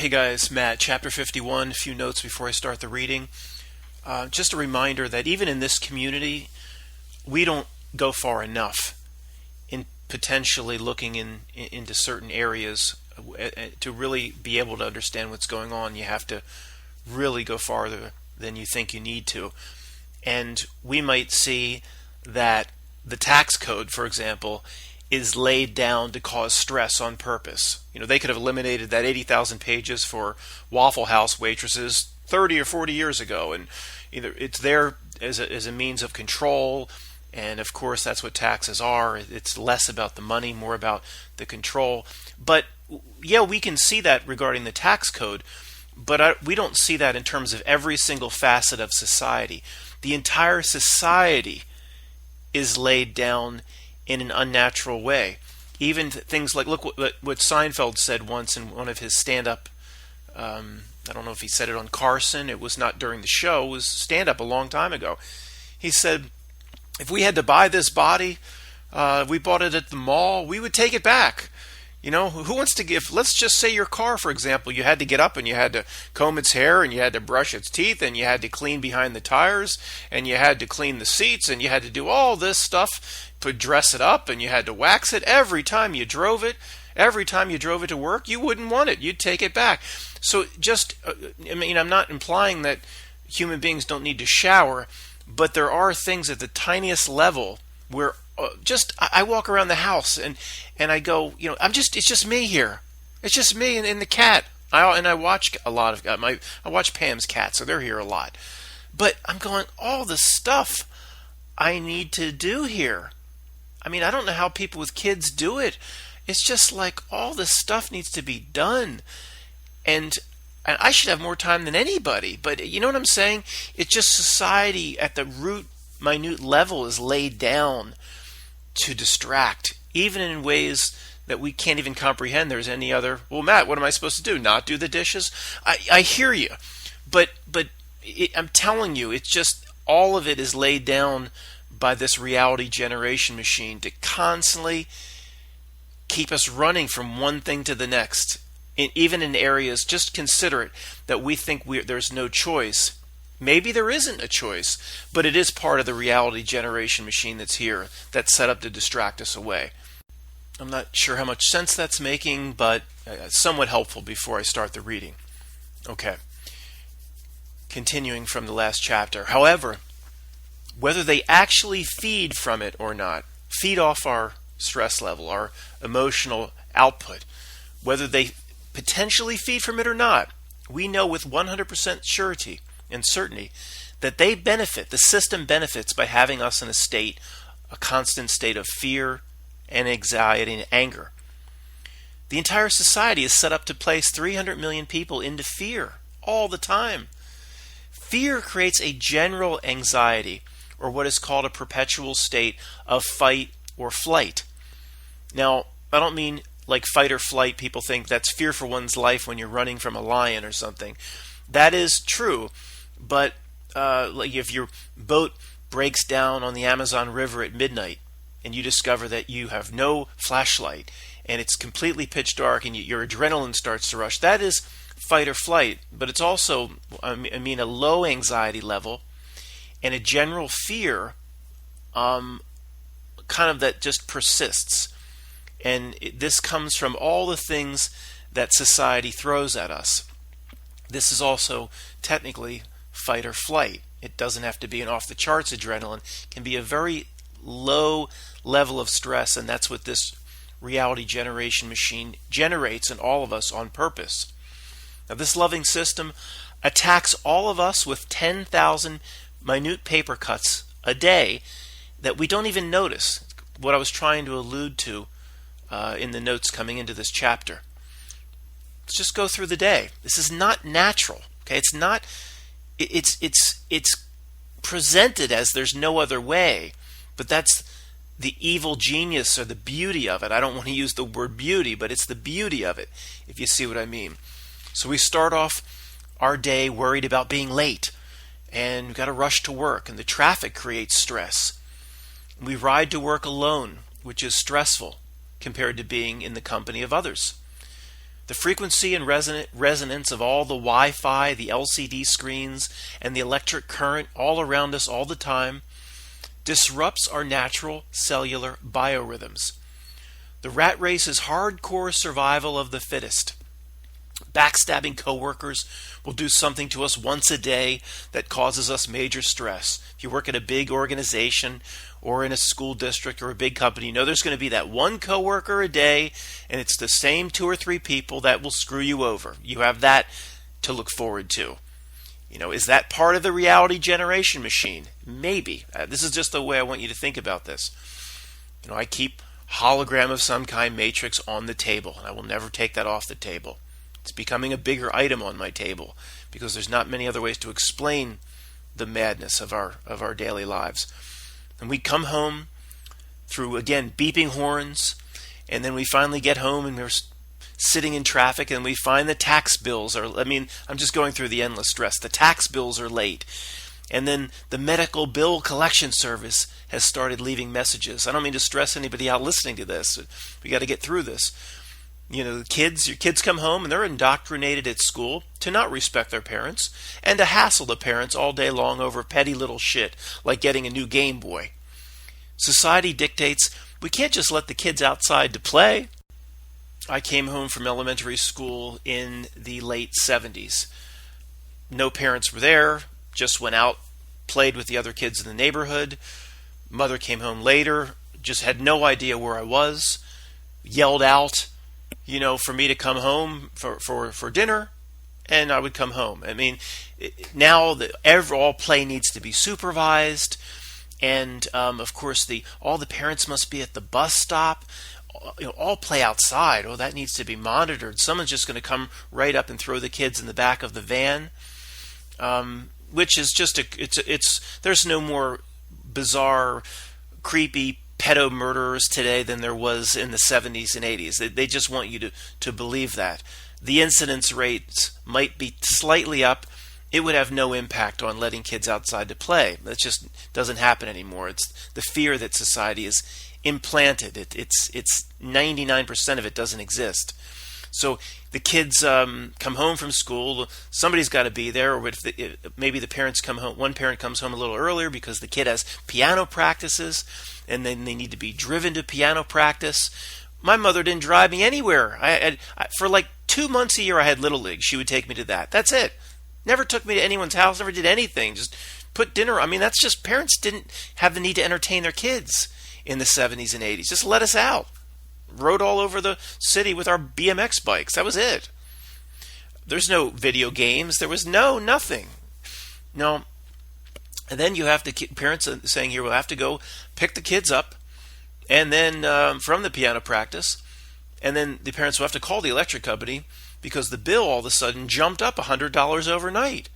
Hey guys, Matt, chapter 51, a few notes before I start the reading. Just a reminder that even in this community, we don't go far enough in potentially looking into certain areas to really be able to understand what's going on. You have to really go farther than you think you need to. And we might see that the tax code, for example, is laid down to cause stress on purpose. They could have eliminated that 80,000 pages for Waffle House waitresses 30 or 40 years ago, and either it's there as a means of control, and of course that's what taxes are. It's less about the money, more about the control. But yeah, we can see that regarding the tax code, but we don't see that in terms of every single facet of society. The entire society is laid down in an unnatural way. Even things like, look what Seinfeld said once in one of his stand-up, I don't know if he said it on Carson, it was not during the show, it was stand-up a long time ago. He said, if we had to buy this body, we bought it at the mall, we would take it back. Who wants to give, let's just say your car, for example, you had to get up and you had to comb its hair and you had to brush its teeth and you had to clean behind the tires and you had to clean the seats and you had to do all this stuff to dress it up and you had to wax it every time you drove it. Every time you drove it to work, you wouldn't want it. You'd take it back. So I'm not implying that human beings don't need to shower, but there are things at the tiniest level where I walk around the house and I go, it's just me here. It's just me and the cat. I watch a lot of I watch Pam's cat, so they're here a lot. But I'm going, all the stuff I need to do here. I don't know how people with kids do it. It's just like all this stuff needs to be done. And I should have more time than anybody. But you know what I'm saying? It's just society at the root, minute level is laid down to distract, even in ways that we can't even comprehend. There's any other, well, Matt, what am I supposed to do? Not do the dishes? I hear you. But I'm telling you, it's just all of it is laid down by this reality generation machine to constantly keep us running from one thing to the next. Even in areas, just consider it, that we think there's no choice. Maybe there isn't a choice, but it is part of the reality generation machine that's here, that's set up to distract us away. I'm not sure how much sense that's making, but somewhat helpful before I start the reading. Okay. Continuing from the last chapter. However, whether they actually feed from it or not, feed off our stress level, our emotional output, whether they potentially feed from it or not, we know with 100% surety and certainty that they benefit, the system benefits by having us in a constant state of fear and anxiety and anger. The entire society is set up to place 300 million people into fear all the time. Fear creates a general anxiety, or what is called a perpetual state of fight or flight. Now, I don't mean like fight or flight. People think that's fear for one's life when you're running from a lion or something. That is true, but like if your boat breaks down on the Amazon River at midnight and you discover that you have no flashlight and it's completely pitch dark and your adrenaline starts to rush, that is fight or flight. But it's also, a low anxiety level and a general fear kind of that just persists. And this comes from all the things that society throws at us. This is also technically fight or flight. It doesn't have to be an off-the-charts adrenaline. It can be a very low level of stress, and that's what this reality generation machine generates in all of us on purpose. Now, this loving system attacks all of us with 10,000 minute paper cuts a day that we don't even notice. What I was trying to allude to in the notes coming into this chapter. Let's just go through the day. This is not natural. Okay, it's not. It's presented as there's no other way, but that's the evil genius or the beauty of it. I don't want to use the word beauty, but it's the beauty of it, if you see what I mean. So we start off our day worried about being late, and we've got to rush to work, and the traffic creates stress. We ride to work alone, which is stressful compared to being in the company of others. The frequency and resonance of all the Wi-Fi, the LCD screens, and the electric current all around us all the time disrupts our natural cellular biorhythms. The rat race is hardcore survival of the fittest. Backstabbing coworkers will do something to us once a day that causes us major stress. If you work at a big organization or in a school district or a big company, you know there's going to be that one coworker a day, and it's the same 2 or 3 people that will screw you over. You have that to look forward to. Is that part of the reality generation machine? Maybe. This is just the way I want you to think about this. I keep hologram of some kind matrix on the table, and I will never take that off the table. It's becoming a bigger item on my table because there's not many other ways to explain the madness of our daily lives. And we come home through, again, beeping horns, and then we finally get home and we're sitting in traffic and we find the tax bills I'm just going through the endless stress. The tax bills are late. And then the medical bill collection service has started leaving messages. I don't mean to stress anybody out listening to this. We got to get through this. Your kids come home and they're indoctrinated at school to not respect their parents and to hassle the parents all day long over petty little shit like getting a new Game Boy. Society dictates we can't just let the kids outside to play. I came home from elementary school in the late 70s. No parents were there, just went out, played with the other kids in the neighborhood. Mother came home later, just had no idea where I was, yelled out, for me to come home for dinner, and I would come home. Now all play needs to be supervised, and of course all the parents must be at the bus stop. All play outside. Oh, that needs to be monitored. Someone's just going to come right up and throw the kids in the back of the van, which is just there's no more bizarre, creepy pedo murderers today than there was in the 70s and 80s. They just want you to believe that. The incidence rates might be slightly up. It would have no impact on letting kids outside to play. That just doesn't happen anymore. It's the fear that society is implanted. It's 99% of it doesn't exist. So the kids come home from school. Somebody's got to be there, or maybe the parents come home. One parent comes home a little earlier because the kid has piano practices, and then they need to be driven to piano practice. My mother didn't drive me anywhere. I for like 2 months a year, I had Little League. She would take me to that. That's it. Never took me to anyone's house. Never did anything. Just put dinner. That's just parents didn't have the need to entertain their kids in the 70s and 80s. Just let us out. Rode all over the city with our BMX bikes. That was it. There's no video games. There was nothing. No. And then you have to, parents are saying here, we'll have to go pick the kids up and then from the piano practice. And then the parents will have to call the electric company because the bill all of a sudden jumped up $100 overnight.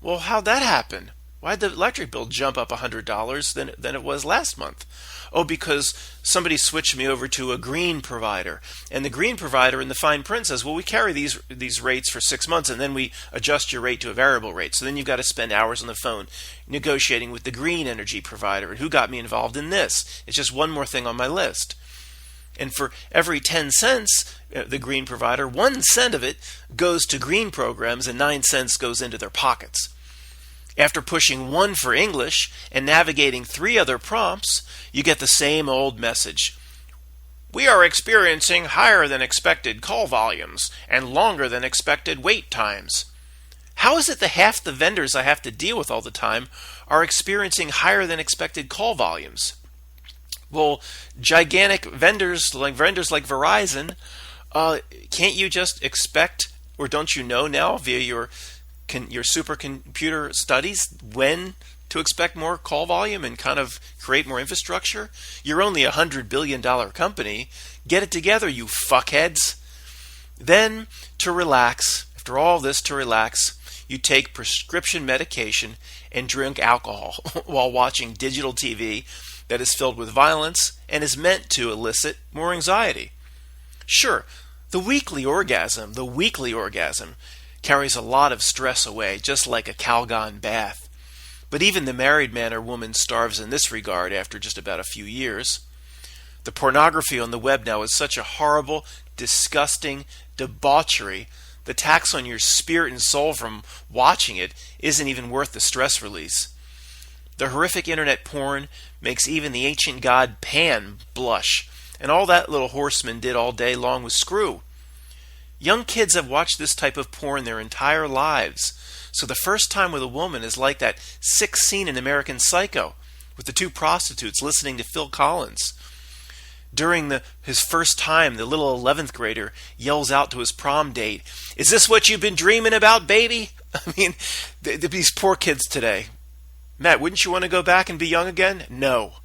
Well, how'd that happen? Why'd the electric bill jump up $100 than it was last month? Oh, because somebody switched me over to a green provider. And the green provider in the fine print says, well, we carry these rates for 6 months, and then we adjust your rate to a variable rate. So then you've got to spend hours on the phone negotiating with the green energy provider. And who got me involved in this? It's just one more thing on my list. And for every 10 cents, the green provider, 1 cent of it goes to green programs and 9 cents goes into their pockets. After pushing 1 for English and navigating 3 other prompts, you get the same old message. We are experiencing higher than expected call volumes and longer than expected wait times. How is it that half the vendors I have to deal with all the time are experiencing higher than expected call volumes? Well, gigantic vendors like Verizon, can't you just expect, or don't you know now via your supercomputer studies when to expect more call volume and kind of create more infrastructure? You're only a $100 billion company. Get it together, you fuckheads. Then, to relax, after all this, you take prescription medication and drink alcohol while watching digital TV that is filled with violence and is meant to elicit more anxiety. Sure, the weekly orgasm carries a lot of stress away, just like a Calgon bath. But even the married man or woman starves in this regard after just about a few years. The pornography on the web now is such a horrible, disgusting debauchery. The tax on your spirit and soul from watching it isn't even worth the stress release. The horrific internet porn makes even the ancient god Pan blush, and all that little horseman did all day long was screw. Young kids have watched this type of porn their entire lives, so the first time with a woman is like that sick scene in American Psycho with the two prostitutes listening to Phil Collins. During his first time, the little 11th grader yells out to his prom date, "Is this what you've been dreaming about, baby?" I mean, these poor kids today. Matt, wouldn't you want to go back and be young again? No,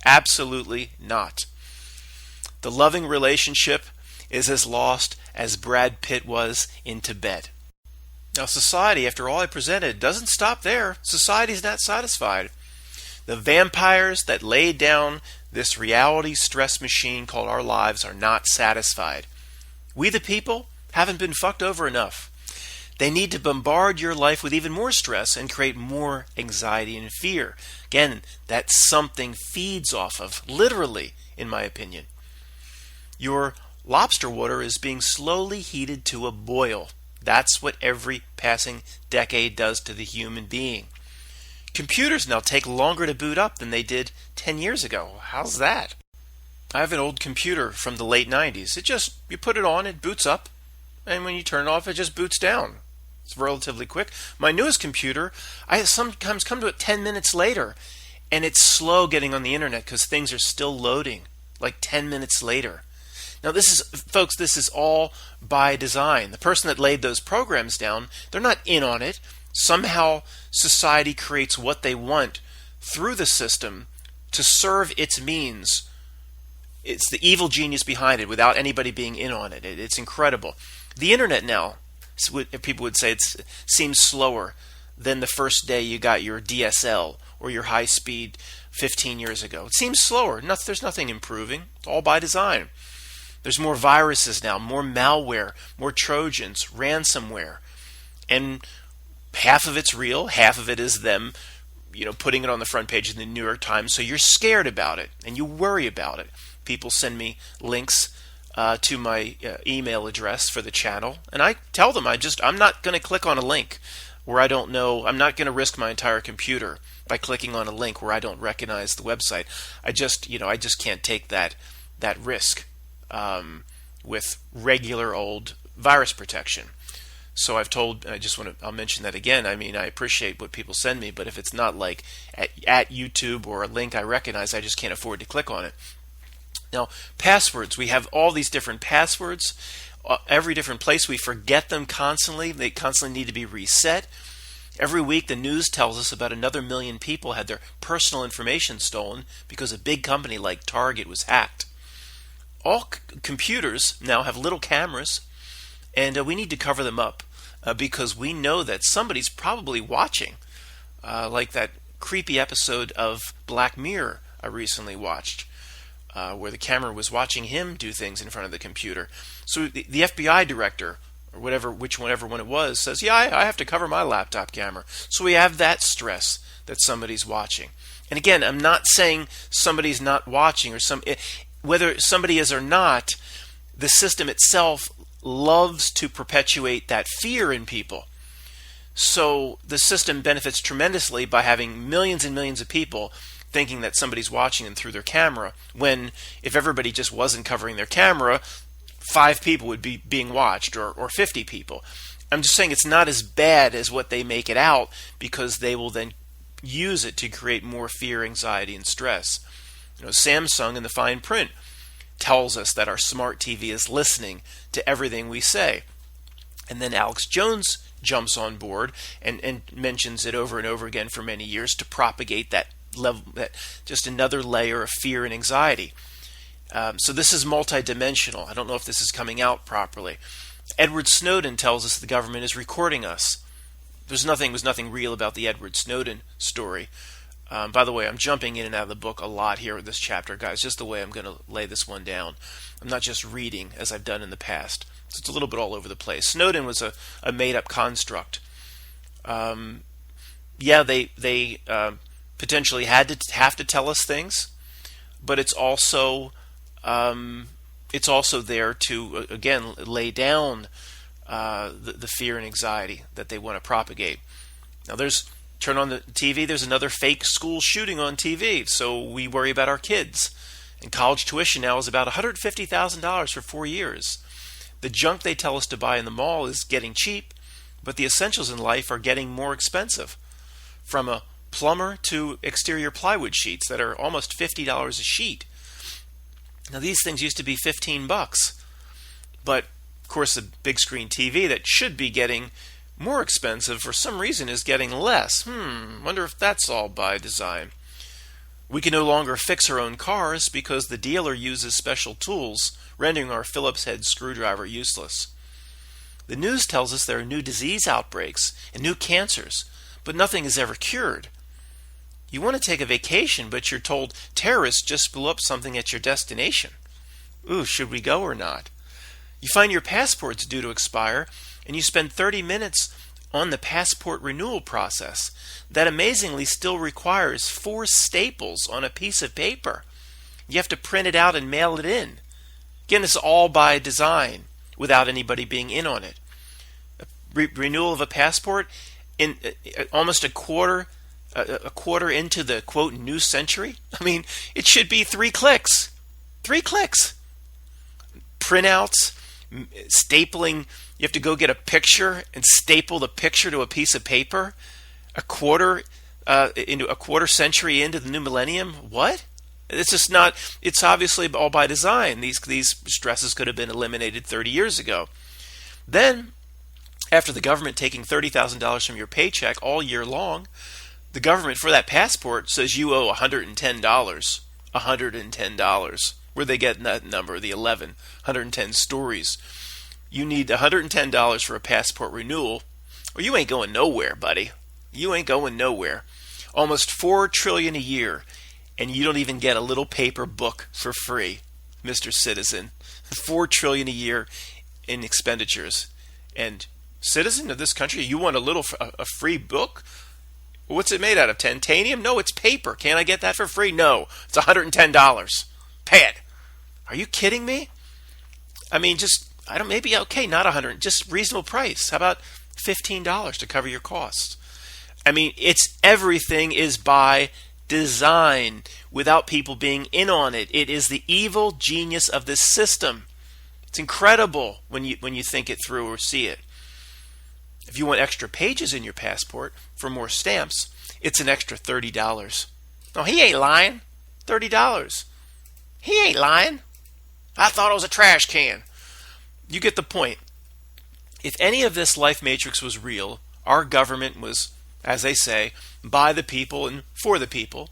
absolutely not. The loving relationship is as lost as Brad Pitt was in Tibet. Now, society, after all I presented, doesn't stop there. Society's not satisfied. The vampires that laid down this reality stress machine called our lives are not satisfied. We the people haven't been fucked over enough. They need to bombard your life with even more stress and create more anxiety and fear. Again, that something feeds off of, literally, in my opinion. Your lobster water is being slowly heated to a boil. That's what every passing decade does to the human being. Computers now take longer to boot up than they did 10 years ago. How's that? I have an old computer from the late 90s. You put it on, it boots up, and when you turn it off, it just boots down. It's relatively quick. My newest computer, I sometimes come to it 10 minutes later, and it's slow getting on the internet because things are still loading, like 10 minutes later. Now this is all by design. The person that laid those programs down, they're not in on it. Somehow society creates what they want through the system to serve its means. It's the evil genius behind it without anybody being in on it. It's incredible. The internet now, people would say, it seems slower than the first day you got your DSL or your high speed 15 years ago. It seems slower. There's nothing improving. It's all by design. There's more viruses now, more malware, more Trojans, ransomware. And half of it's real, half of it is them, putting it on the front page of the New York Times, so you're scared about it and you worry about it. People send me links to my email address for the channel, and I tell them I'm not going to click on a link where I don't know. I'm not going to risk my entire computer by clicking on a link where I don't recognize the website. I just can't take that risk with regular old virus protection. So I'll mention that again. I mean, I appreciate what people send me, but if it's not like at YouTube or a link I recognize, I just can't afford to click on it. Now, passwords. We have all these different passwords. Every different place, we forget them constantly. They constantly need to be reset. Every week, the news tells us about another 1 million people had their personal information stolen because a big company like Target was hacked. All computers now have little cameras, and we need to cover them up because we know that somebody's probably watching, like that creepy episode of Black Mirror I recently watched, where the camera was watching him do things in front of the computer. So the FBI director, or whichever one it was, says, yeah, I have to cover my laptop camera. So we have that stress that somebody's watching. And again, I'm not saying somebody's not watching, or whether somebody is or not, the system itself loves to perpetuate that fear in people. So the system benefits tremendously by having millions and millions of people thinking that somebody's watching them through their camera, when if everybody just wasn't covering their camera, 5 people would be being watched, or 50 people. I'm just saying it's not as bad as what they make it out, because they will then use it to create more fear, anxiety, and stress. Samsung in the fine print tells us that our smart TV is listening to everything we say. And then Alex Jones jumps on board and mentions it over and over again for many years to propagate that level, that just another layer of fear and anxiety. So this is multidimensional. I don't know if this is coming out properly. Edward Snowden tells us the government is recording us. There's nothing real about the Edward Snowden story. By the way, I'm jumping in and out of the book a lot here with this chapter, guys, just the way I'm going to lay this one down. I'm not just reading as I've done in the past. So it's a little bit all over the place. Snowden was a made-up construct. They potentially have to tell us things, but it's also It's also there to, again, lay down the fear and anxiety that they want to propagate. Now, turn on the TV, there's another fake school shooting on TV, so we worry about our kids. And college tuition now is about $150,000 for 4 years. The junk they tell us to buy in the mall is getting cheap, but the essentials in life are getting more expensive. From a plumber to exterior plywood sheets that are almost $50 a sheet. Now, these things used to be $15, but of course the big screen TV that should be getting more expensive for some reason is getting less. Wonder if that's all by design. We can no longer fix our own cars because the dealer uses special tools, rendering our Phillips head screwdriver useless. The news tells us there are new disease outbreaks and new cancers, but nothing is ever cured. You want to take a vacation, but you're told terrorists just blew up something at your destination. Ooh, should we go or not? You find your passport's due to expire, and you spend 30 minutes on the passport renewal process that amazingly still requires 4 staples on a piece of paper. You have to print it out and mail it in. Again, this is all by design without anybody being in on it. Renewal of a passport in almost a quarter into the quote new century. I mean, it should be 3 clicks. 3 clicks. Printouts, stapling. You have to go get a picture and staple the picture to a piece of paper. A quarter century into the new millennium. What? It's just not. It's obviously all by design. These stresses could have been eliminated 30 years ago. Then, after the government taking $30,000 from your paycheck all year long, the government for that passport says you owe $110. $110. Where they get that number, the 110 stories. You need $110 for a passport renewal, or you ain't going nowhere, buddy. You ain't going nowhere. Almost $4 trillion a year, and you don't even get a little paper book for free, Mr. Citizen. $4 trillion a year in expenditures. And citizen of this country, you want a free book? What's it made out of? Titanium? No, it's paper. Can't I get that for free? No, it's $110. Pay it. Are you kidding me? I mean, maybe, okay, not $100, just reasonable price. How about $15 to cover your costs? I mean, everything is by design without people being in on it. It is the evil genius of this system. It's incredible when you think it through or see it. If you want extra pages in your passport for more stamps, it's an extra $30. No, he ain't lying. $30. He ain't lying. I thought it was a trash can. You get the point. If any of this life matrix was real, our government was, as they say, by the people and for the people.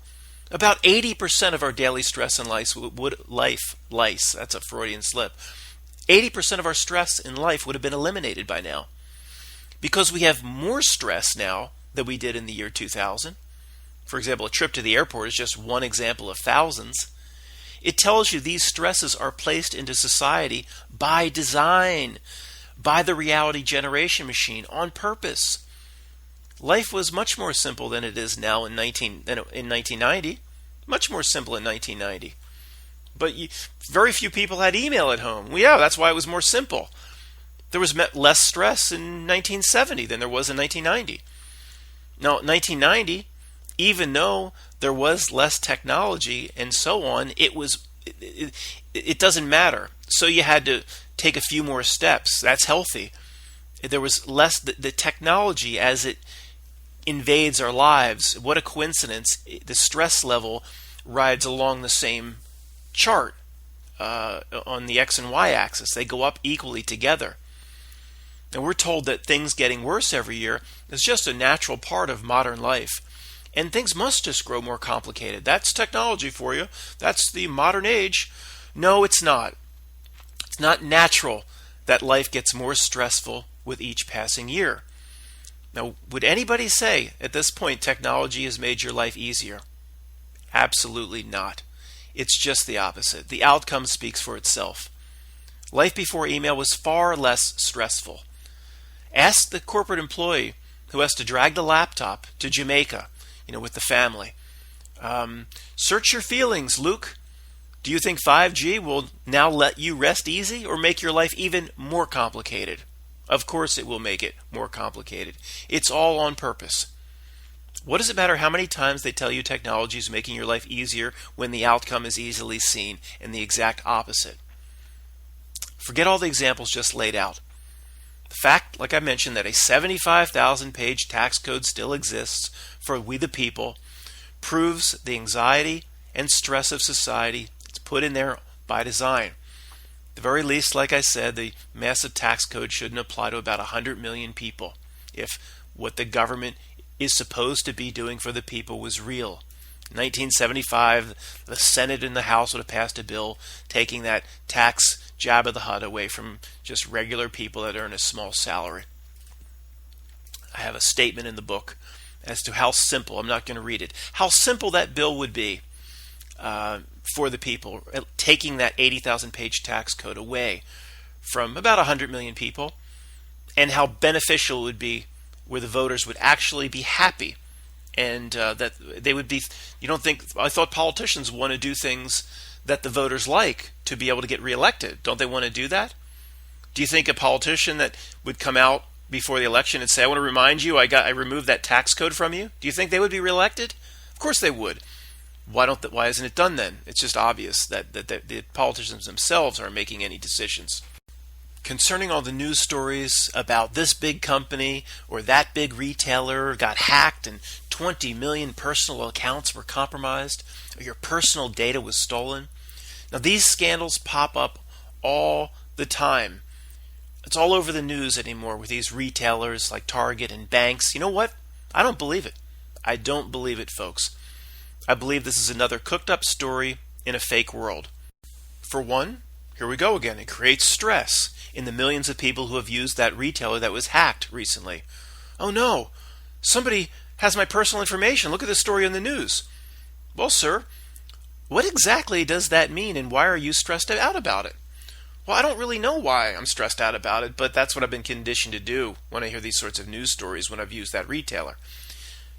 About 80% of our daily stress in life that's a Freudian slip. 80% of our stress in life would have been eliminated by now. Because we have more stress now than we did in the year 2000. For example, a trip to the airport is just one example of thousands. It tells you these stresses are placed into society by design, by the reality generation machine, on purpose. Life was much more simple than it is now in 1990. Much more simple in 1990. But very few people had email at home. Well, yeah, that's why it was more simple. There was less stress in 1970 than there was in 1990. Now, 1990, even though there was less technology and so on, it doesn't matter. So you had to take a few more steps. That's healthy. There was less, the technology as it invades our lives. What a coincidence. The stress level rides along the same chart on the X and Y axis. They go up equally together. And we're told that things getting worse every year is just a natural part of modern life. And things must just grow more complicated. That's technology for you. That's the modern age. No, it's not. It's not natural that life gets more stressful with each passing year. Now, would anybody say at this point technology has made your life easier? Absolutely not. It's just the opposite. The outcome speaks for itself. Life before email was far less stressful. Ask the corporate employee who has to drag the laptop to Jamaica, with the family. Search your feelings, Luke. Do you think 5G will now let you rest easy or make your life even more complicated? Of course it will make it more complicated. It's all on purpose. What does it matter how many times they tell you technology is making your life easier when the outcome is easily seen and the exact opposite? Forget all the examples just laid out. The fact, like I mentioned, that a 75,000-page tax code still exists for we the people proves the anxiety and stress of society. It's put in there by design. At the very least, like I said, the massive tax code shouldn't apply to about 100 million people if what the government is supposed to be doing for the people was real. In 1975, the Senate and the House would have passed a bill taking that tax Jabba the Hutt away from just regular people that earn a small salary. I have a statement in the book as to how simple, I'm not going to read it, how simple that bill would be for the people, taking that 80,000-page tax code away from about 100 million people, and how beneficial it would be where the voters would actually be happy, and that they would be, I thought politicians want to do things that the voters like to be able to get reelected. Don't they want to do that? Do you think a politician that would come out before the election and say, I want to remind you I removed that tax code from you? Do you think they would be reelected? Of course they would. Why isn't it done then? It's just obvious that the politicians themselves aren't making any decisions. Concerning all the news stories about this big company or that big retailer got hacked and 20 million personal accounts were compromised, or your personal data was stolen. Now these scandals pop up all the time. It's all over the news anymore with these retailers like Target and banks. You know what? I don't believe it. I don't believe it, folks. I believe this is another cooked up story in a fake world. For one, here we go again. It creates stress in the millions of people who have used that retailer that was hacked recently. Oh no, somebody has my personal information. Look at this story in the news. Well, sir, what exactly does that mean, and why are you stressed out about it? Well, I don't really know why I'm stressed out about it, but that's what I've been conditioned to do when I hear these sorts of news stories when I've used that retailer.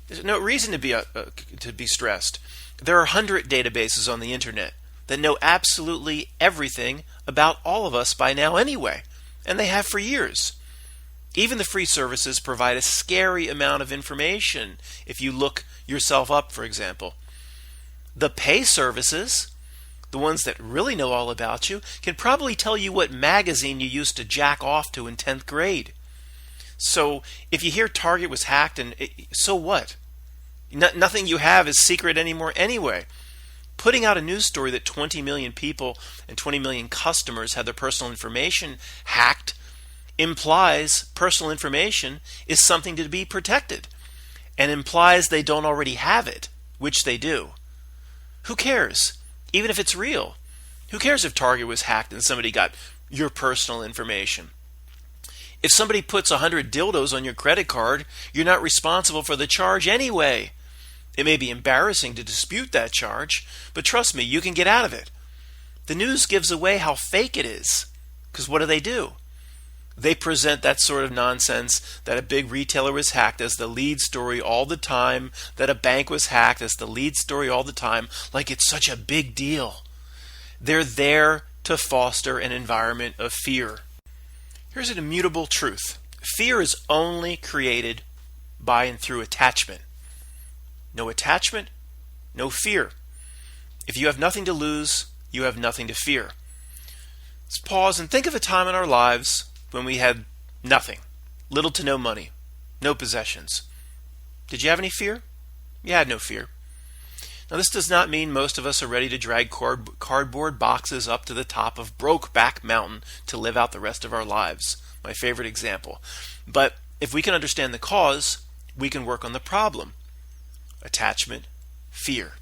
There's no reason to be stressed. There are 100 databases on the internet that know absolutely everything about all of us by now anyway, and they have for years. Even the free services provide a scary amount of information if you look yourself up, for example. The pay services, the ones that really know all about you, can probably tell you what magazine you used to jack off to in 10th grade. So if you hear Target was hacked, so what? Nothing you have is secret anymore anyway. Putting out a news story that 20 million people and 20 million customers had their personal information hacked implies personal information is something to be protected, and implies they don't already have it, which they do. Who cares? Even if it's real. Who cares if Target was hacked and somebody got your personal information? If somebody puts 100 dildos on your credit card, you're not responsible for the charge anyway. It may be embarrassing to dispute that charge, but trust me, you can get out of it. The news gives away how fake it is, because what do? They present that sort of nonsense that a big retailer was hacked as the lead story all the time, that a bank was hacked as the lead story all the time, like it's such a big deal. They're there to foster an environment of fear. Here's an immutable truth. Fear is only created by and through attachment. No attachment, no fear. If you have nothing to lose, you have nothing to fear. Let's pause and think of a time in our lives when we had nothing, little to no money, no possessions. Did you have any fear? You had no fear. Now, this does not mean most of us are ready to drag cardboard boxes up to the top of Brokeback Mountain to live out the rest of our lives. My favorite example. But if we can understand the cause, we can work on the problem. Attachment, fear.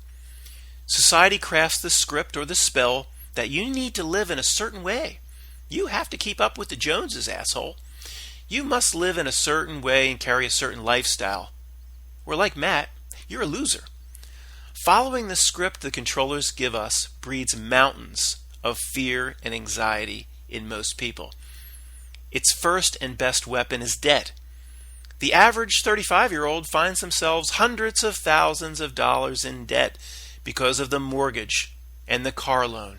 Society crafts the script or the spell that you need to live in a certain way. You have to keep up with the Joneses, asshole. You must live in a certain way and carry a certain lifestyle. Or like Matt, you're a loser. Following the script the controllers give us breeds mountains of fear and anxiety in most people. Its first and best weapon is debt. The average 35-year-old finds themselves hundreds of thousands of dollars in debt because of the mortgage and the car loan.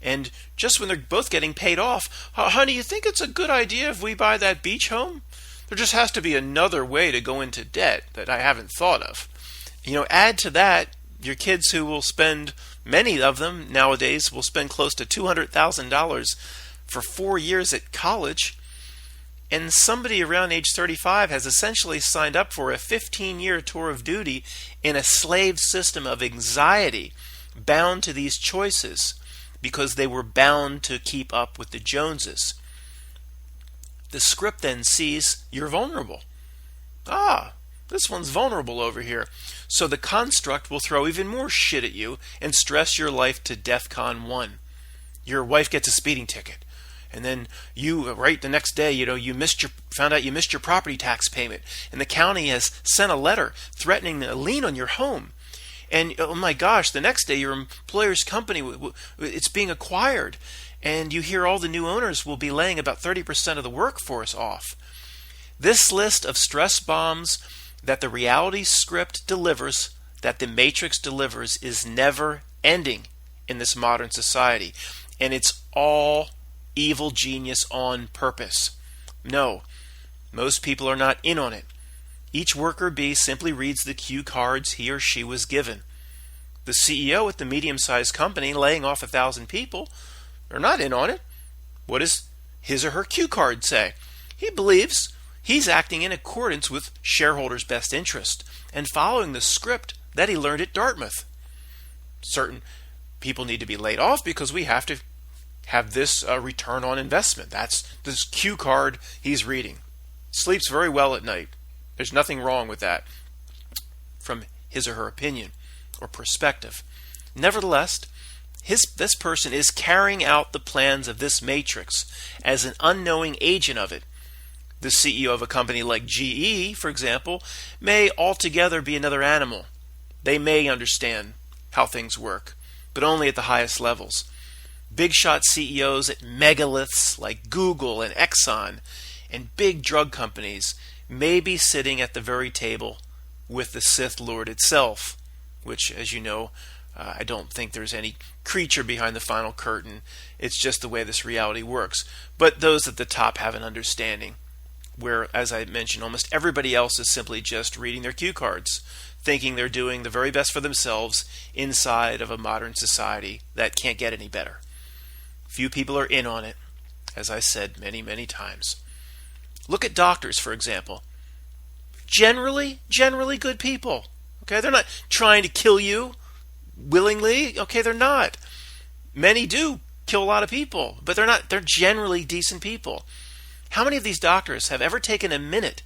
And just when they're both getting paid off, honey, you think it's a good idea if we buy that beach home? There just has to be another way to go into debt that I haven't thought of. Add to that your kids who will spend, many of them nowadays will spend close to $200,000 for 4 years at college. And somebody around age 35 has essentially signed up for a 15-year tour of duty in a slave system of anxiety, bound to these choices because they were bound to keep up with the Joneses. The script then sees you're vulnerable. This one's vulnerable over here. So the construct will throw even more shit at you and stress your life to DEFCON 1. Your wife gets a speeding ticket. And then you, right the next day, found out you missed your property tax payment. And the county has sent a letter threatening a lien on your home. And oh my gosh, the next day your employer's company, it's being acquired. And you hear all the new owners will be laying about 30% of the workforce off. This list of stress bombs that the reality script delivers, that the Matrix delivers, is never ending in this modern society. And it's all evil genius on purpose. No, most people are not in on it. Each worker bee simply reads the cue cards he or she was given. The CEO at the medium-sized company laying off 1,000 people, they're not in on it. What does his or her cue card say? He believes he's acting in accordance with shareholders' best interest and following the script that he learned at Dartmouth. Certain people need to be laid off because we have to have this return on investment. That's this cue card he's reading. Sleeps very well at night. There's nothing wrong with that from his or her opinion or perspective. Nevertheless, this person is carrying out the plans of this matrix as an unknowing agent of it. The CEO of a company like GE, for example, may altogether be another animal. They may understand how things work, but only at the highest levels. Big shot CEOs at megaliths like Google and Exxon and big drug companies may be sitting at the very table with the Sith Lord itself, which, as you know, I don't think there's any creature behind the final curtain. It's just the way this reality works. But those at the top have an understanding where, as I mentioned, almost everybody else is simply just reading their cue cards, thinking they're doing the very best for themselves inside of a modern society that can't get any better. Few people are in on it, as I said many, many times. Look at doctors, for example. Generally good people. Okay, they're not trying to kill you willingly. Okay, they're not. Many do kill a lot of people, but they're generally decent people. How many of these doctors have ever taken a minute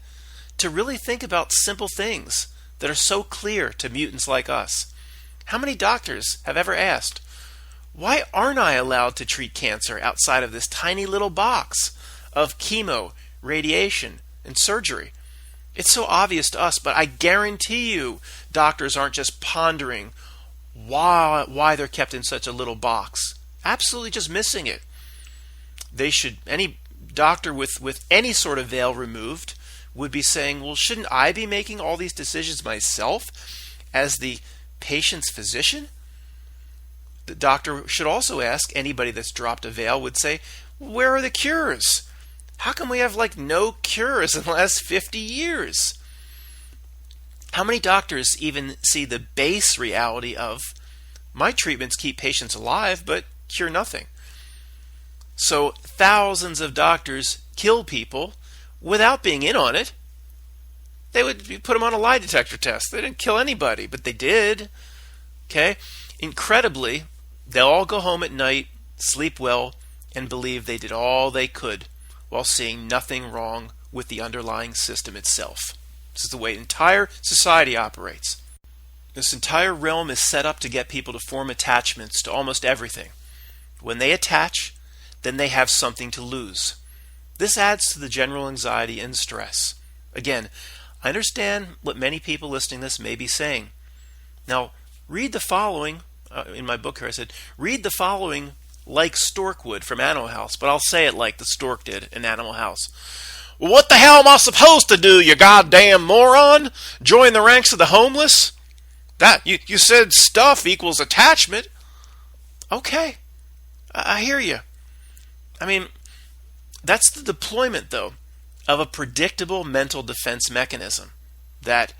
to really think about simple things that are so clear to mutants like us? How many doctors have ever asked, why aren't I allowed to treat cancer outside of this tiny little box of chemo, radiation, and surgery? It's so obvious to us, but I guarantee you doctors aren't just pondering why they're kept in such a little box. Absolutely just missing it. Any doctor with any sort of veil removed would be saying, well, shouldn't I be making all these decisions myself as the patient's physician? The doctor should also ask, anybody that's dropped a veil would say, where are the cures? How come we have no cures in the last 50 years? How many doctors even see the base reality of, my treatments keep patients alive but cure nothing? So thousands of doctors kill people without being in on it. They would put them on a lie detector test. They didn't kill anybody, but they did. Okay? Incredibly, they'll all go home at night, sleep well, and believe they did all they could while seeing nothing wrong with the underlying system itself. This is the way entire society operates. This entire realm is set up to get people to form attachments to almost everything. When they attach, then they have something to lose. This adds to the general anxiety and stress. Again, I understand what many people listening to this may be saying. Now, read the following. In my book here I said, read the following like Stork would from Animal House, but I'll say it like the Stork did in Animal House. Well, what the hell am I supposed to do, you goddamn moron? Join the ranks of the homeless? That you said stuff equals attachment. Okay, I hear you. I mean, that's the deployment, though, of a predictable mental defense mechanism that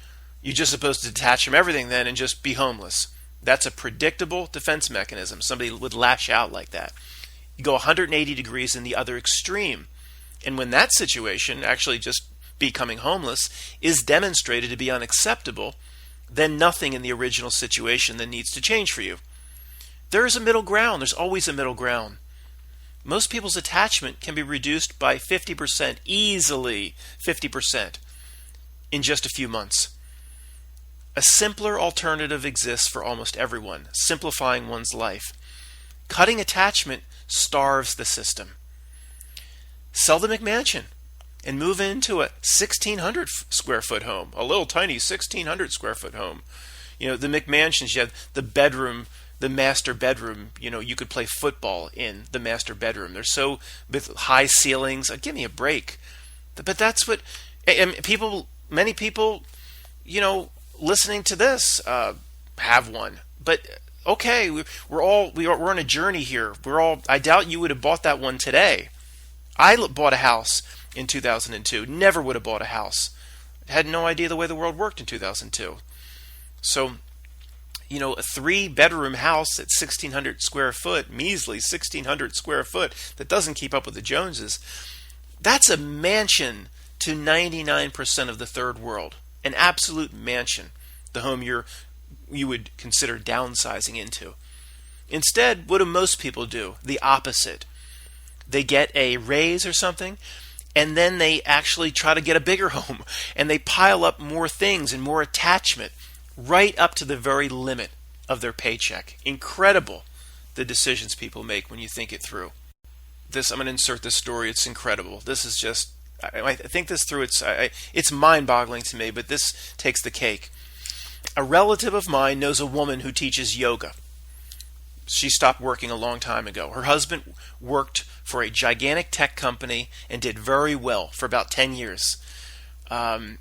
you're just supposed to detach from everything then and just be homeless. That's a predictable defense mechanism. Somebody would lash out like that. You go 180 degrees in the other extreme. And when that situation, actually just becoming homeless, is demonstrated to be unacceptable, then nothing in the original situation then needs to change for you. There is a middle ground. There's always a middle ground. Most people's attachment can be reduced by 50%, easily 50%, in just a few months. A simpler alternative exists for almost everyone, simplifying one's life. Cutting attachment starves the system. Sell the McMansion and move into a 1,600 square foot home, a little tiny 1,600 square foot home. The McMansions, you have the bedroom, the master bedroom, you could play football in the master bedroom. They're so with high ceilings. Give me a break. But that's what, and many people, listening to this have one. But okay, we're on a journey here. I doubt you would have bought that one today. I bought a house in 2002. Never would have bought a house. Had no idea the way the world worked in 2002. So, a 3-bedroom house at 1,600 square foot, measly 1,600 square foot, that doesn't keep up with the Joneses, that's a mansion to 99% of the third world. An absolute mansion. The home you would consider downsizing into. Instead, what do most people do? The opposite. They get a raise or something, and then they actually try to get a bigger home, and they pile up more things and more attachment right up to the very limit of their paycheck. Incredible, the decisions people make when you think it through. I'm going to insert this story. It's incredible. This is just, I think this through. It's mind-boggling to me, but this takes the cake. A relative of mine knows a woman who teaches yoga. She stopped working a long time ago. Her husband worked for a gigantic tech company and did very well for about 10 years.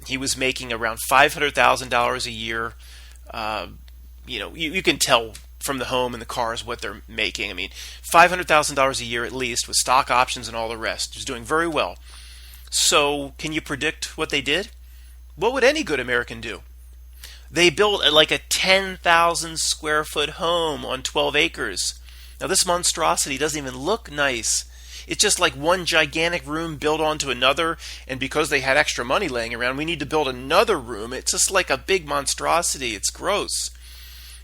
He was making around $500,000 a year. You can tell from the home and the cars what they're making. I mean, $500,000 a year at least with stock options and all the rest. He was doing very well. So can you predict what they did? What would any good American do? They built like a 10,000 square foot home on 12 acres. Now this monstrosity doesn't even look nice. It's just like one gigantic room built onto another, and because they had extra money laying around, we need to build another room. It's just like a big monstrosity. It's gross.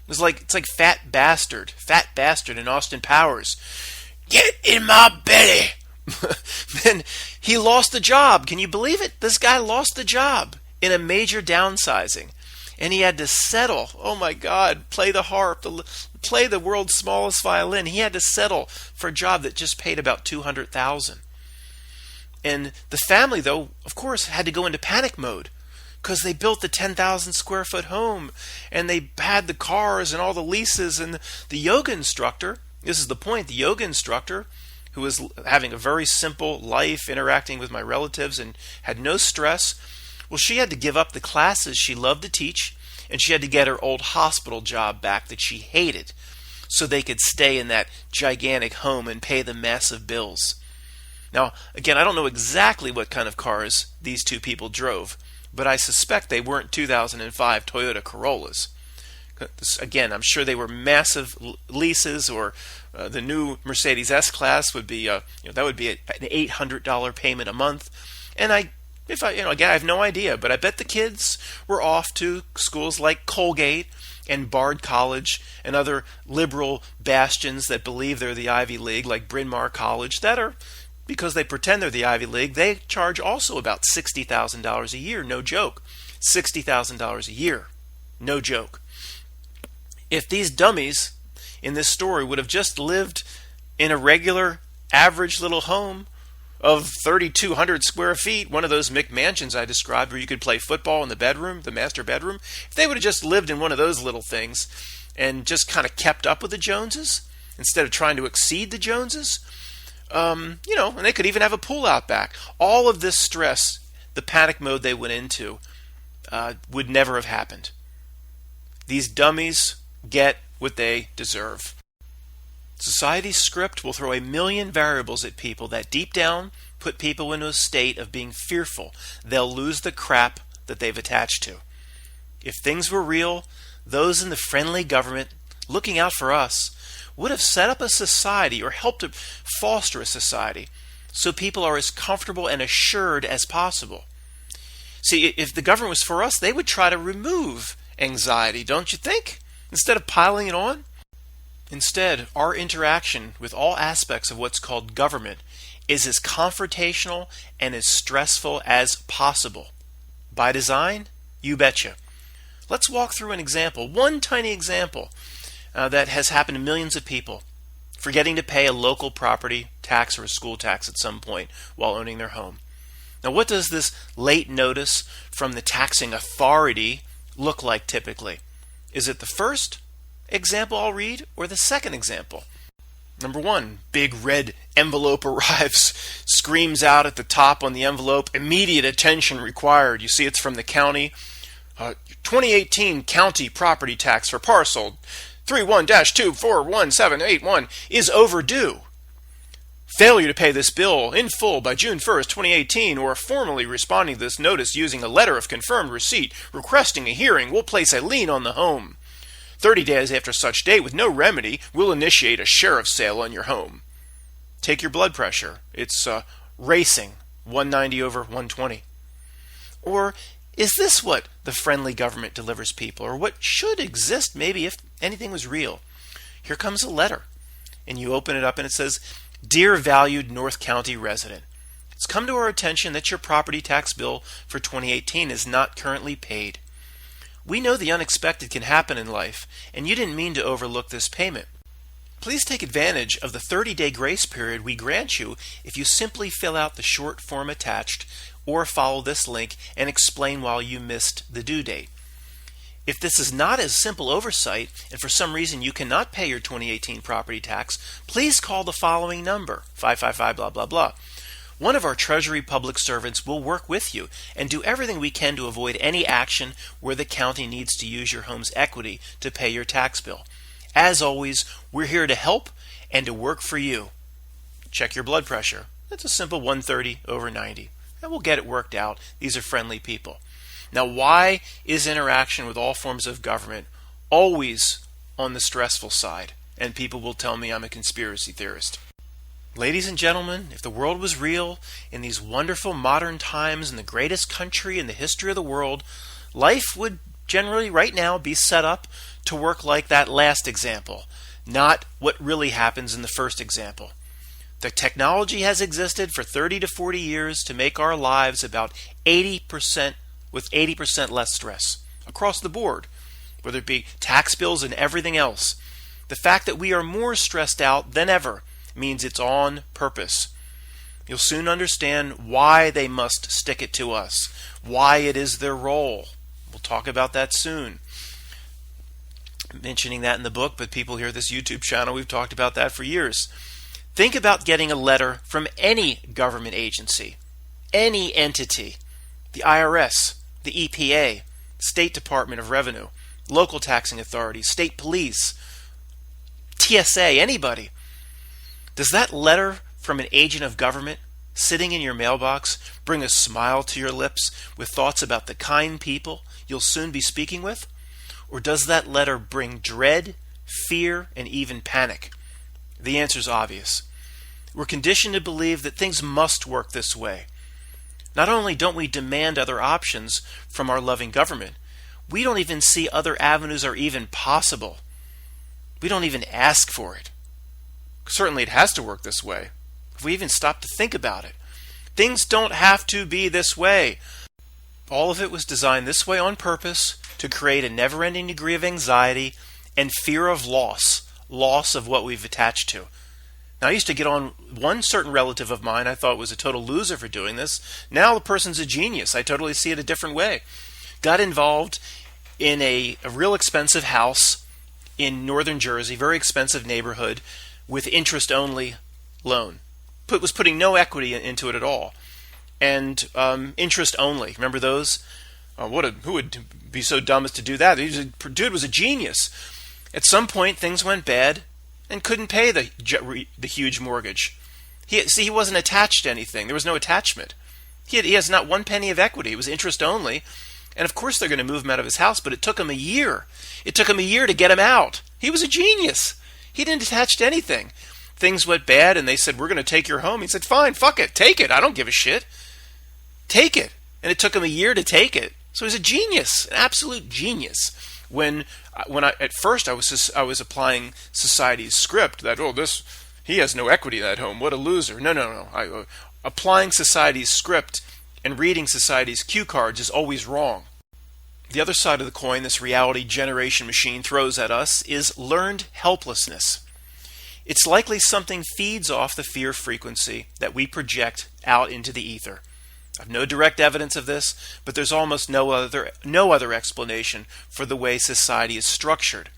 It's like Fat Bastard in Austin Powers. Get in my belly. Then he lost the job. Can you believe it? This guy lost the job in a major downsizing. And he had to settle. Oh my God, play the harp, play the world's smallest violin. He had to settle for a job that just paid about $200,000. And the family, though, of course, had to go into panic mode because they built the 10,000 square foot home and they had the cars and all the leases. And the yoga instructor, this is the point, the yoga instructor, who was having a very simple life, interacting with my relatives and had no stress. Well, she had to give up the classes she loved to teach, and she had to get her old hospital job back that she hated so they could stay in that gigantic home and pay the massive bills. Now, again, I don't know exactly what kind of cars these two people drove, but I suspect they weren't 2005 Toyota Corollas. Again, I'm sure they were massive leases, or the new Mercedes S-Class would be, that would be an $800 payment a month, and I have no idea, but I bet the kids were off to schools like Colgate and Bard College and other liberal bastions that believe they're the Ivy League, like Bryn Mawr College, that are, because they pretend they're the Ivy League, they charge also about $60,000 a year, no joke. $60,000 a year, no joke. If these dummies in this story would have just lived in a regular, average little home of 3,200 square feet, one of those McMansions I described where you could play football in the bedroom, the master bedroom, if they would have just lived in one of those little things and just kind of kept up with the Joneses instead of trying to exceed the Joneses, and they could even have a pool out back. All of this stress, the panic mode they went into, would never have happened. These dummies get what they deserve. Society's script will throw a million variables at people that deep down put people into a state of being fearful they'll lose the crap that they've attached to. If things were real, those in the friendly government looking out for us would have set up a society or helped to foster a society so people are as comfortable and assured as possible. See, if the government was for us, they would try to remove anxiety, don't you think? Instead of piling it on? Instead, our interaction with all aspects of what's called government is as confrontational and as stressful as possible. By design? You betcha. Let's walk through an example, one tiny example that has happened to millions of people, forgetting to pay a local property tax or a school tax at some point while owning their home. Now, what does this late notice from the taxing authority look like typically? Is it the first example I'll read or the second example? Number one, big red envelope arrives, screams out at the top on the envelope, immediate attention required. You see it's from the county. 2018 county property tax for parcel 31-241781 is overdue. Failure to pay this bill in full by June 1st, 2018, or formally responding to this notice using a letter of confirmed receipt requesting a hearing will place a lien on the home. 30 days after such date, with no remedy, we'll initiate a sheriff's sale on your home. Take your blood pressure. It's racing, 190 over 120. Or is this what the friendly government delivers people, or what should exist maybe if anything was real? Here comes a letter, and you open it up and it says, "Dear valued North County resident, it's come to our attention that your property tax bill for 2018 is not currently paid. We know the unexpected can happen in life, and you didn't mean to overlook this payment. Please take advantage of the 30-day grace period we grant you if you simply fill out the short form attached or follow this link and explain why you missed the due date. If this is not a simple oversight and for some reason you cannot pay your 2018 property tax, please call the following number, 555 blah blah blah. One of our Treasury public servants will work with you and do everything we can to avoid any action where the county needs to use your home's equity to pay your tax bill. As always, we're here to help and to work for you." Check your blood pressure. That's a simple 130 over 90. And we'll get it worked out. These are friendly people. Now, why is interaction with all forms of government always on the stressful side? And people will tell me I'm a conspiracy theorist. Ladies and gentlemen, if the world was real in these wonderful modern times in the greatest country in the history of the world, life would generally right now be set up to work like that last example, not what really happens in the first example. The technology has existed for 30 to 40 years to make our lives about 80% with 80% less stress across the board, whether it be tax bills and everything else. The fact that we are more stressed out than ever means it's on purpose. You'll soon understand why they must stick it to us, why it is their role. We'll talk about that soon. I'm mentioning that in the book, but people hear this YouTube channel, we've talked about that for years. Think about getting a letter from any government agency, any entity, the IRS, the EPA, State Department of Revenue, local taxing authorities, state police, TSA, anybody. Does that letter from an agent of government sitting in your mailbox bring a smile to your lips with thoughts about the kind people you'll soon be speaking with? Or does that letter bring dread, fear, and even panic? The answer is obvious. We're conditioned to believe that things must work this way. Not only don't we demand other options from our loving government, we don't even see other avenues are even possible. We don't even ask for it. Certainly it has to work this way. If we even stop to think about it. Things don't have to be this way. All of it was designed this way on purpose to create a never-ending degree of anxiety and fear of loss of what we've attached to. Now, I used to get on one certain relative of mine I thought was a total loser for doing this. Now the person's a genius. I totally see it a different way. Got involved in a real expensive house in northern Jersey, very expensive neighborhood, with interest-only loan. Was putting no equity into it at all. And interest only. Remember those? Who would be so dumb as to do that? The dude was a genius. At some point, things went bad. and couldn't pay the huge mortgage. He wasn't attached to anything. There was no attachment. He has not one penny of equity. It was interest only. And of course they're going to move him out of his house, but it took him a year. It took him a year to get him out. He was a genius. He didn't attach to anything. Things went bad and they said, we're going to take your home. He said, fine, fuck it, take it. I don't give a shit. Take it. And it took him a year to take it. So he's a genius, an absolute genius. When I at first I was applying society's script that, he has no equity in that home. What a loser. No. Applying society's script and reading society's cue cards is always wrong. The other side of the coin this reality generation machine throws at us is learned helplessness. It's likely something feeds off the fear frequency that we project out into the ether. I have no direct evidence of this, but there's almost no other explanation for the way society is structured.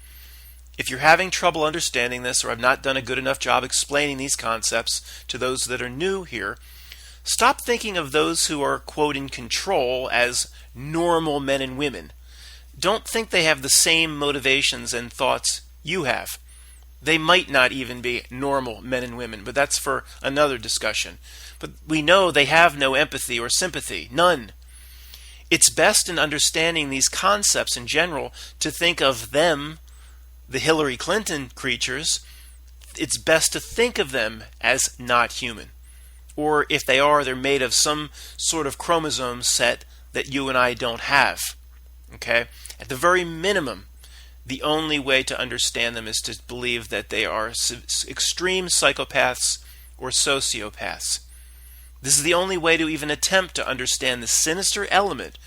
If you're having trouble understanding this, or I've not done a good enough job explaining these concepts to those that are new here, stop thinking of those who are, quote, in control as normal men and women. Don't think they have the same motivations and thoughts you have. They might not even be normal men and women, but that's for another discussion. But we know they have no empathy or sympathy, none. It's best in understanding these concepts in general to think of them, the Hillary Clinton creatures, it's best to think of them as not human. Or if they are, they're made of some sort of chromosome set that you and I don't have. Okay? At the very minimum, the only way to understand them is to believe that they are extreme psychopaths or sociopaths. This is the only way to even attempt to understand the sinister element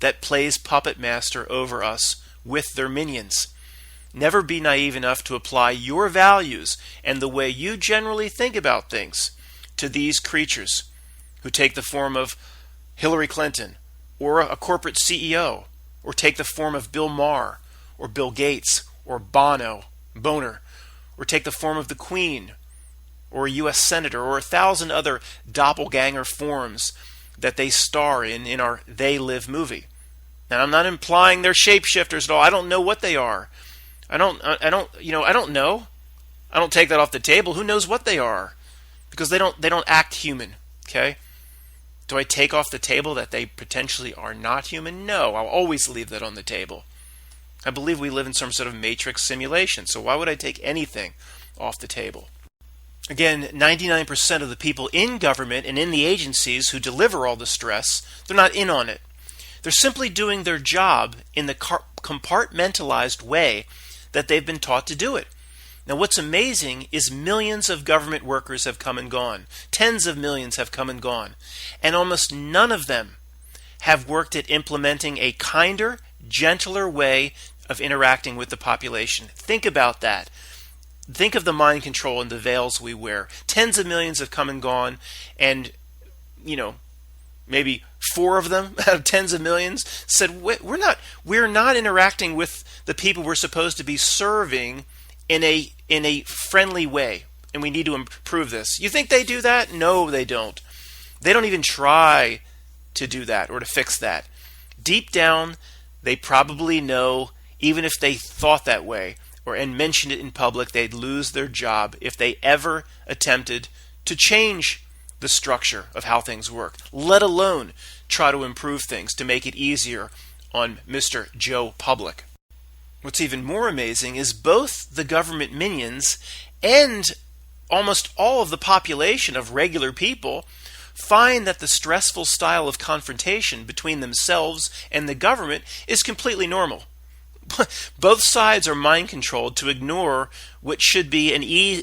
that plays puppet master over us with their minions. Never be naive enough to apply your values and the way you generally think about things to these creatures who take the form of Hillary Clinton or a corporate CEO, or take the form of Bill Maher or Bill Gates or Boner, or take the form of the Queen or a U.S. Senator or 1,000 other doppelganger forms that they star in our They Live movie. And I'm not implying they're shapeshifters at all. I don't know what they are. I don't know. I don't take that off the table. Who knows what they are? Because they don't act human, okay? Do I take off the table that they potentially are not human? No, I'll always leave that on the table. I believe we live in some sort of matrix simulation, so why would I take anything off the table? Again, 99% of the people in government and in the agencies who deliver all the stress, they're not in on it. They're simply doing their job in the compartmentalized way that they've been taught to do it. Now, what's amazing is millions of government workers have come and gone. Tens of millions have come and gone. And almost none of them have worked at implementing a kinder, gentler way of interacting with the population. Think about that. Think of the mind control and the veils we wear. Tens of millions have come and gone, and, maybe 4 of them out of tens of millions said, we're not interacting with the people we're supposed to be serving in a friendly way, and we need to improve this. You think they do that? No, they don't. They don't even try to do that or to fix that. Deep down, they probably know, even if they thought that way and mentioned it in public, they'd lose their job if they ever attempted to change the structure of how things work, let alone try to improve things to make it easier on Mr. Joe Public. What's even more amazing is both the government minions and almost all of the population of regular people find that the stressful style of confrontation between themselves and the government is completely normal. Both sides are mind-controlled to ignore what should be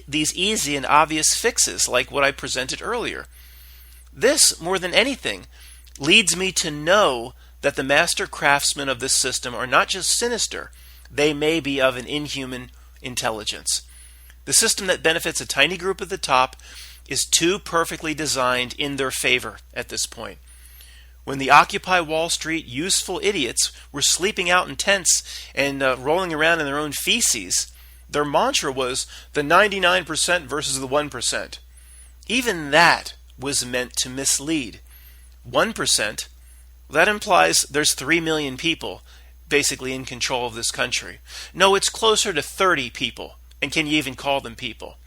these easy and obvious fixes, like what I presented earlier. This, more than anything, leads me to know that the master craftsmen of this system are not just sinister, they may be of an inhuman intelligence. The system that benefits a tiny group at the top is too perfectly designed in their favor at this point. When the Occupy Wall Street useful idiots were sleeping out in tents and rolling around in their own feces, their mantra was the 99% versus the 1%. Even that was meant to mislead. 1%, that implies there's 3 million people basically in control of this country. No, it's closer to 30 people And can you even call them people?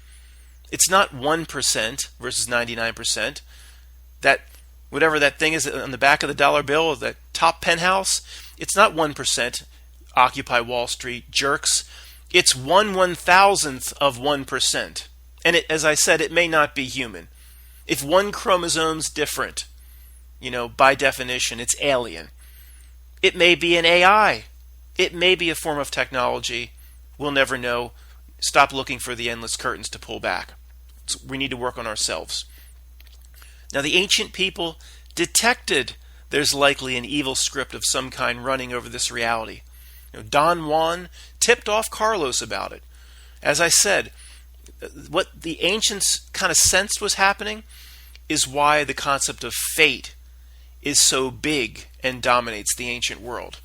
It's not 1% versus 99%. That whatever that thing is on the back of the dollar bill, that top penthouse, it's not 1% Occupy Wall Street jerks. It's 1/1000th of 1%. And as I said, it may not be human. If one chromosome's different, by definition, it's alien. It may be an AI. It may be a form of technology. We'll never know. Stop looking for the endless curtains to pull back. So we need to work on ourselves. Now, the ancient people detected there's likely an evil script of some kind running over this reality. Don Juan tipped off Carlos about it. As I said, what the ancients kind of sensed was happening is why the concept of fate is so big and dominates the ancient world.